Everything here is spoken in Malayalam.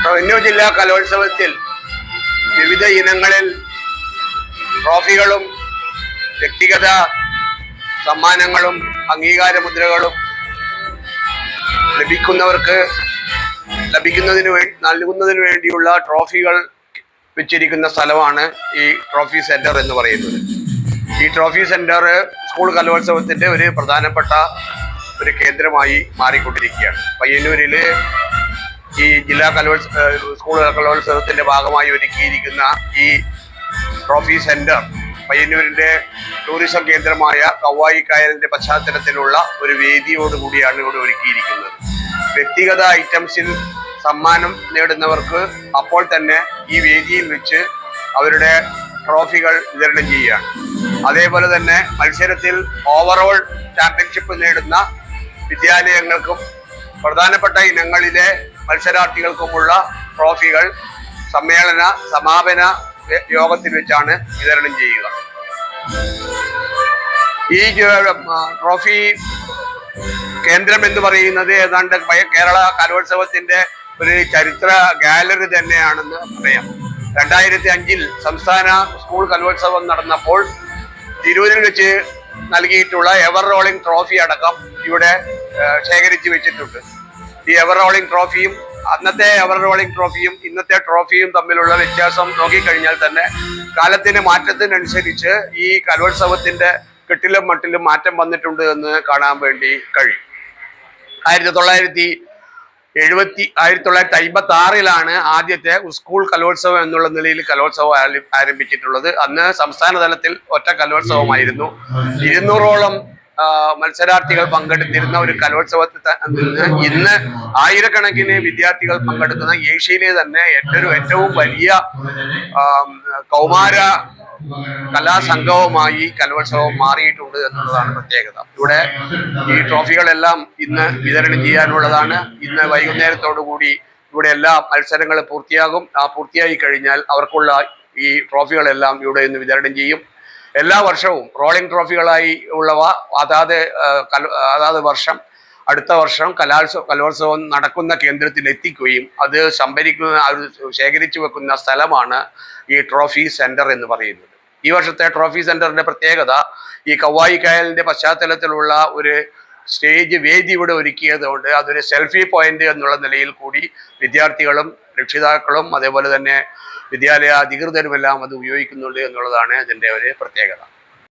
റവന്യൂ ജില്ലാ കലോത്സവത്തിൽ വിവിധ ഇനങ്ങളിൽ ട്രോഫികളും വ്യക്തിഗത സമ്മാനങ്ങളും അംഗീകാര മുദ്രകളും നൽകുന്നതിന് വേണ്ടിയുള്ള ട്രോഫികൾ വെച്ചിരിക്കുന്ന സ്ഥലമാണ് ഈ ട്രോഫി സെന്റർ എന്ന് പറയുന്നത്. ഈ ട്രോഫി സെന്റർ സ്കൂൾ കലോത്സവത്തിന്റെ ഒരു പ്രധാനപ്പെട്ട ഒരു കേന്ദ്രമായി മാറിക്കൊണ്ടിരിക്കുകയാണ്. പയ്യന്നൂരില് ഈ ജില്ലാ സ്കൂൾ കലോത്സവത്തിന്റെ ഭാഗമായി ഒരുക്കിയിരിക്കുന്ന ഈ ട്രോഫി സെന്റർ പയ്യന്നൂരിന്റെ ടൂറിസം കേന്ദ്രമായ കവ്വായി കായലിന്റെ പശ്ചാത്തലത്തിലുള്ള ഒരു വേദിയോടുകൂടിയാണ് ഇവിടെ ഒരുക്കിയിരിക്കുന്നത്. വ്യക്തിഗത ഐറ്റംസിൽ സമ്മാനം നേടുന്നവർക്ക് അപ്പോൾ തന്നെ ഈ വേദിയിൽ വെച്ച് അവരുടെ ട്രോഫികൾ വിതരണം ചെയ്യുകയാണ്. അതേപോലെ തന്നെ മത്സരത്തിൽ ഓവറോൾ ചാമ്പ്യൻഷിപ്പ് നേടുന്ന വിദ്യാലയങ്ങൾക്കും പ്രധാനപ്പെട്ട ഇനങ്ങളിലെ മത്സരാർത്ഥികൾക്കുമുള്ള ട്രോഫികൾ സമാപന യോഗത്തിൽ വെച്ചാണ് വിതരണം ചെയ്യുക. ഈ ട്രോഫി കേന്ദ്രം എന്ന് പറയുന്നത് ഏതാണ്ട് കേരള കലോത്സവത്തിന്റെ ഒരു ചരിത്ര ഗാലറി തന്നെയാണെന്ന് പറയാം. 2005 സംസ്ഥാന സ്കൂൾ കലോത്സവം നടന്നപ്പോൾ തിരൂരിൽ വെച്ച് നൽകിയിട്ടുള്ള എവർ റോളിംഗ് ട്രോഫി അടക്കം ഇവിടെ ശേഖരിച്ചു വെച്ചിട്ടുണ്ട്. ഈ എവർ റോളിംഗ് ട്രോഫിയും അന്നത്തെ എവർ റോളിംഗ് ട്രോഫിയും ഇന്നത്തെ ട്രോഫിയും തമ്മിലുള്ള വ്യത്യാസം നോക്കിക്കഴിഞ്ഞാൽ തന്നെ കാലത്തിന്റെ മാറ്റത്തിനനുസരിച്ച് ഈ കലോത്സവത്തിന്റെ കെട്ടിലും മട്ടിലും മാറ്റം വന്നിട്ടുണ്ട് എന്ന് കാണാൻ വേണ്ടി കഴിയും. 1956 ആദ്യത്തെ സ്കൂൾ കലോത്സവം എന്നുള്ള നിലയിൽ കലോത്സവം ആരംഭിച്ചിട്ടുള്ളത്. അന്ന് സംസ്ഥാന തലത്തിൽ ഒറ്റ കലോത്സവമായിരുന്നു. 200ഓളം മത്സരാർത്ഥികൾ പങ്കെടുത്തിരുന്ന ഒരു കലോത്സവത്തിൽ നിന്ന് ഇന്ന് ആയിരക്കണക്കിന് വിദ്യാർത്ഥികൾ പങ്കെടുക്കുന്ന ഏഷ്യയിലെ തന്നെ ഏറ്റവും വലിയ കൗമാര കലാസംഗമമായി കലോത്സവം മാറിയിട്ടുണ്ട് എന്നുള്ളതാണ് പ്രത്യേകത. ഇവിടെ ഈ ട്രോഫികളെല്ലാം ഇന്ന് വിതരണം ചെയ്യാനുള്ളതാണ്. ഇന്ന് വൈകുന്നേരത്തോടു കൂടി ഇവിടെ എല്ലാ മത്സരങ്ങളും പൂർത്തിയാകും. പൂർത്തിയായി കഴിഞ്ഞാൽ അവർക്കുള്ള ഈ ട്രോഫികളെല്ലാം ഇവിടെ ഇന്ന് വിതരണം ചെയ്യും. എല്ലാ വർഷവും റോളിംഗ് ട്രോഫികളായി ഉള്ളവ അതാത് വർഷം അടുത്ത വർഷം കലോത്സവം നടക്കുന്ന കേന്ദ്രത്തിൽ എത്തിക്കുകയും അത് ശേഖരിച്ചു വെക്കുന്ന സ്ഥലമാണ് ഈ ട്രോഫി സെന്റർ എന്ന് പറയുന്നത്. ഈ വർഷത്തെ ട്രോഫി സെന്ററിന്റെ പ്രത്യേകത ഈ കവ്വായി കായലിന്റെ പശ്ചാത്തലത്തിലുള്ള ഒരു സ്റ്റേജ് വേദി ഇവിടെ ഒരുക്കിയതുകൊണ്ട് അതൊരു സെൽഫി പോയിന്റ് എന്നുള്ള നിലയിൽ കൂടി വിദ്യാർത്ഥികളും രക്ഷിതാക്കളും അതേപോലെ തന്നെ വിദ്യാലയ അധികൃതരുമെല്ലാം അത് ഉപയോഗിക്കുന്നുണ്ട് എന്നുള്ളതാണ് ഇതിൻ്റെ ഒരു പ്രത്യേകത.